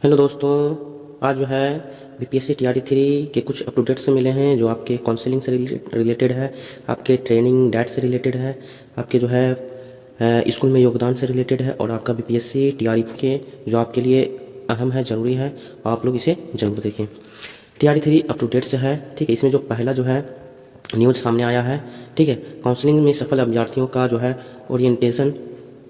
Hello दोस्तों, आज जो है बीपीएससी टीआरई 3 के कुछ अप टू डेट से मिले हैं जो आपके काउंसलिंग से रिलेटेड है, आपके ट्रेनिंग डेट से रिलेटेड है, आपके जो है स्कूल में योगदान से रिलेटेड है और आपका बीपीएससी टीआरई के जो आपके लिए अहम है, ज़रूरी है, आप लोग इसे ज़रूर देखें। टीआरई 3 अप टू डेट से है, ठीक है। इसमें जो पहला जो है न्यूज़ सामने आया है, ठीक है, काउंसलिंग में सफल अभ्यर्थियों का जो है ओरिएंटेशन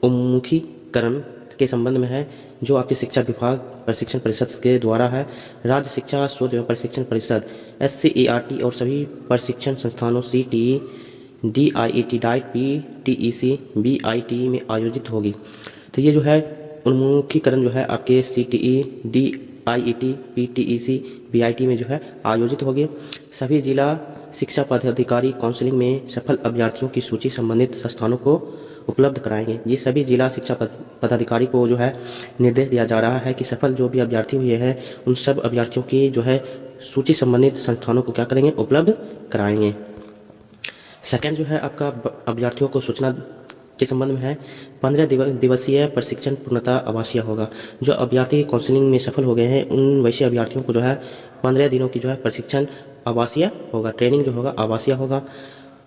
उन्मुखीकरण के संबंध में है, जो आपकी शिक्षा विभाग प्रशिक्षण परिषद के द्वारा है। राज्य शिक्षा शोध एवं प्रशिक्षण परिषद SCERT और सभी प्रशिक्षण संस्थानों CTE, DIET, diet, PTEC, BITE में आयोजित होगी। तो ये जो है उन्मुखीकरण जो है आपके CTE, DIET, PTEC, BIT में जो है आयोजित होगी। सभी जिला शिक्षा पदाधिकारी काउंसलिंग में सफल अभ्यर्थियों की सूची संबंधित संस्थानों को उपलब्ध कराएंगे। ये सभी जिला शिक्षा पदाधिकारी को जो है निर्देश दिया जा रहा है कि सफल जो भी अभ्यर्थी हुए हैं उन सब अभ्यर्थियों की जो है सूची संबंधित संस्थानों को क्या करेंगे, उपलब्ध कराएंगे। सेकंड जो है आपका अभ्यर्थियों को सूचना के संबंध में है, 15 दिवसीय प्रशिक्षण पूर्णतः आवासीय होगा। जो अभ्यर्थी काउंसलिंग में सफल हो गए हैं उन वैसे अभ्यर्थियों को जो है 15 दिनों की जो है प्रशिक्षण आवासीय होगा, ट्रेनिंग जो होगा आवासीय होगा।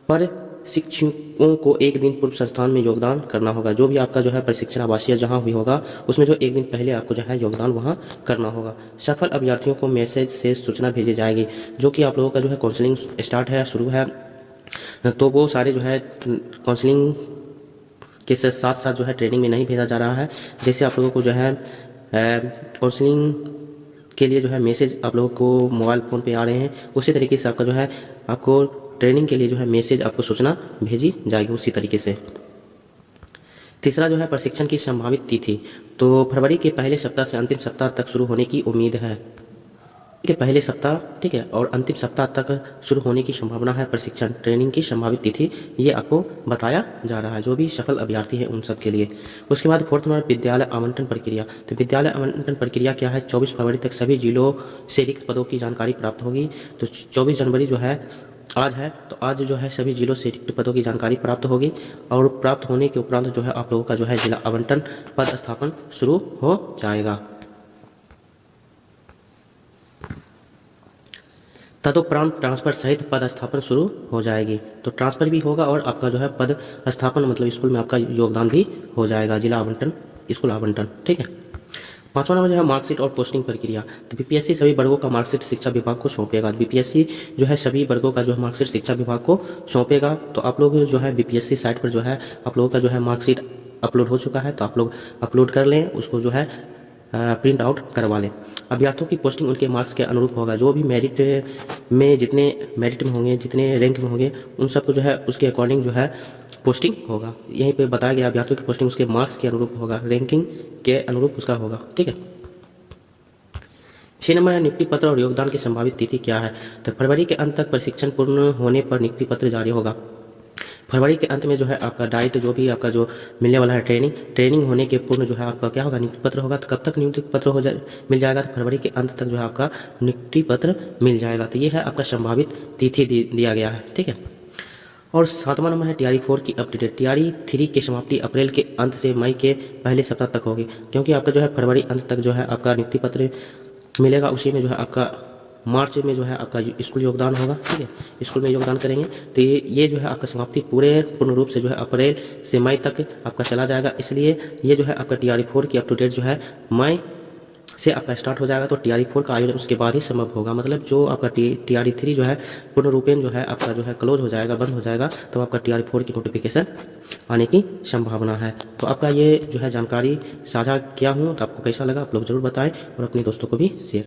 पर शिक्षकों को एक दिन पूर्व संस्थान में योगदान करना होगा। जो भी आपका जो है प्रशिक्षण आवासीय जहां भी होगा उसमें जो एक दिन पहले आपको जो है योगदान वहां करना होगा। सफल अभ्यर्थियों को मैसेज से सूचना भेजी जाएगी। जो कि आप लोगों का जो है काउंसलिंग स्टार्ट है, शुरू है, तो वो सारे जो है काउंसलिंग के साथ साथ जो है ट्रेनिंग में नहीं भेजा जा रहा है। जैसे आप लोगों को जो है काउंसलिंग के लिए जो है मैसेज आप लोगों को मोबाइल फ़ोन पे आ रहे हैं, उसी तरीके से आपका जो है आपको ट्रेनिंग के लिए जो है मैसेज आपको सूचना भेजी जाएगी उसी तरीके से। तीसरा जो है प्रशिक्षण की संभावित तिथि, तो फरवरी के पहले सप्ताह से अंतिम सप्ताह तक शुरू होने की उम्मीद है। के पहले सप्ताह, ठीक है, और अंतिम सप्ताह तक शुरू होने की संभावना है। प्रशिक्षण ट्रेनिंग की संभावित तिथि ये आपको बताया जा रहा है जो भी सफल अभ्यर्थी है उन सब के लिए। उसके बाद फोर्थ नंबर विद्यालय आवंटन प्रक्रिया। तो विद्यालय आवंटन प्रक्रिया क्या है, 24 फरवरी तक सभी जिलों से रिक्त पदों की जानकारी प्राप्त होगी। तो 24 जनवरी जो है आज है, तो आज जो है सभी जिलों से रिक्त पदों की जानकारी प्राप्त होगी और प्राप्त होने के उपरांत जो है आप लोगों का जो है जिला आवंटन पद स्थापन शुरू हो जाएगा। तदुपरांत ट्रांसफर सहित पद स्थापन शुरू हो जाएगी। तो ट्रांसफर भी होगा और आपका जो है पद स्थापन मतलब स्कूल में आपका योगदान भी हो जाएगा, जिला आवंटन, स्कूल आवंटन, ठीक है। पांचवा नंबर जो है मार्कशीट और पोस्टिंग प्रक्रिया। तो बीपीएससी सभी वर्गों का मार्कशीट शिक्षा विभाग को सौंपेगा। बीपीएससी जो है सभी वर्गों का जो है मार्कशीट शिक्षा विभाग को सौंपेगा। तो आप लोग जो है बीपीएससी साइट पर जो है आप लोगों का जो है मार्कशीट अपलोड हो चुका है, तो आप लोग अपलोड कर लें, उसको जो है प्रिंट आउट करवा लें। अभ्यर्थियों की पोस्टिंग उनके मार्क्स के अनुरूप होगा। जो भी मेरिट में जितने मेरिट में होंगे, जितने रैंक में होंगे, उन सबको जो है उसके अकॉर्डिंग जो है पोस्टिंग होगा। यहीं पे बताया गया अभ्यर्थियों की पोस्टिंग उसके मार्क्स के अनुरूप होगा, रैंकिंग के अनुरूप उसका होगा, ठीक है। 6 नंबर है नियुक्ति पत्र और योगदान की संभावित तिथि क्या है। तो फरवरी के अंत तक प्रशिक्षण पूर्ण होने पर नियुक्ति पत्र जारी होगा। फरवरी के अंत में जो है आपका डाइट जो भी आपका जो मिलने वाला है ट्रेनिंग होने के पूर्ण जो है आपका क्या होगा, नियुक्ति पत्र होगा। तो कब तक नियुक्ति पत्र मिल जाएगा, तो फरवरी के अंत तक जो है आपका नियुक्ति पत्र मिल जाएगा। तो ये है आपका संभावित तिथि दिया गया है, ठीक है। और 7वां नंबर है टीआरई 4 की अपडेट। टीआरई 3 की समाप्ति अप्रैल के अंत से मई के पहले सप्ताह तक होगी, क्योंकि आपका जो है फरवरी अंत तक जो है आपका नियुक्ति पत्र मिलेगा। उसी में जो है आपका मार्च में जो है आपका स्कूल योगदान होगा, ठीक है, स्कूल में योगदान करेंगे। तो ये जो है आपका समाप्ति पूर्ण रूप से जो है अप्रैल से मई तक आपका चला जाएगा। इसलिए ये जो है आपका टीआरई 4 की अप टू डेट जो है मई से आपका स्टार्ट हो जाएगा। तो टीआरई 4 का आयोजन उसके बाद ही संभव होगा। मतलब जो आपका टीआरई 3 जो है पूर्ण रूपेण जो है आपका जो है क्लोज हो जाएगा, बंद हो जाएगा, तो आपका टीआरई 4 की नोटिफिकेशन आने की संभावना है। तो आपका ये जो है जानकारी साझा किया हूँ, तो आपको कैसा लगा आप लोग जरूर बताएं और अपने दोस्तों को भी शेयर